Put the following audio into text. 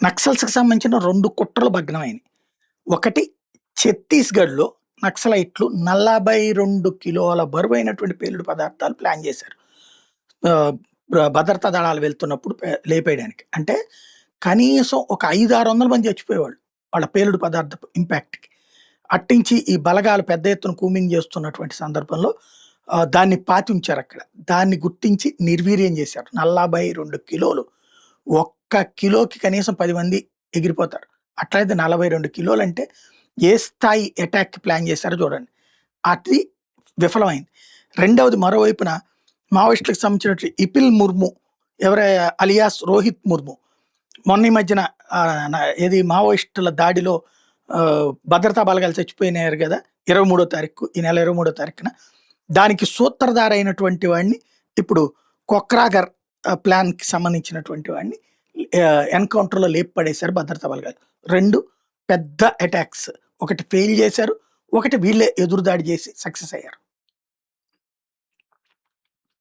నక్సల్స్‌కి సంబంధించిన 2 కుట్రలు భగ్నమైనయి. ఒకటి ఛత్తీస్‌గఢ్‌లో నక్సలైట్లు 42 కిలోల బరువైనటువంటి పేలుడు పదార్థాలు ప్లాన్ చేశారు. ఆహ్, భద్రతా దళాలు వెళ్తున్నప్పుడు లేపేయడానికి. అంటే కనీసం ఒక 500, 600 మంది చచ్చిపోయేవాళ్ళు. వాళ్ళ పేలుడు పదార్థపు ఇంపాక్ట్‌కి. అట్టించి ఈ బలగాలు పెద్ద ఎత్తున కూంబింగ్ చేస్తున్నటువంటి సందర్భంలో దాన్ని పాతుంచారక్కడ. దాన్ని గుర్తించి నిర్వీర్యం చేశారు. 42 కిలోలు. ఒక్క కిలోకి కనీసం 10 మంది ఎగిరిపోతారు. అట్లయితే 42 కిలోలంటే ఏ స్థాయి అటాక్‌కి ప్లాన్ చేశారో చూడండి. అది విఫలమైంది. రెండవది మరోవైపున మావోయిస్టులకు సంబంధించినటువంటి ఇపిల్ ముర్ము అలియాస్ రోహిత్ ముర్ము మొన్న ఈ మధ్యన ఏది మావోయిస్టుల దాడిలో భద్రతా బలగాలు చచ్చిపోయినారు గదా! 23 తారీఖు ఈ నెల 23 తారీఖున. దానికి సూత్రధారైనటువంటి వాడిని ఇప్పుడు కొక్రాగర్ ప్లాన్‌కి సంబంధించినటువంటి వాడిని ఎన్‌కౌంటర్‌లో లేపి పడేశారు భద్రతా బలగాలు. 2 పెద్ద అటాక్స్. ఒకటి ఫెయిల్ చేశారు. ఒకటి వీళ్ళే ఎదురుదాడి చేసి సక్సెస్ అయ్యారు.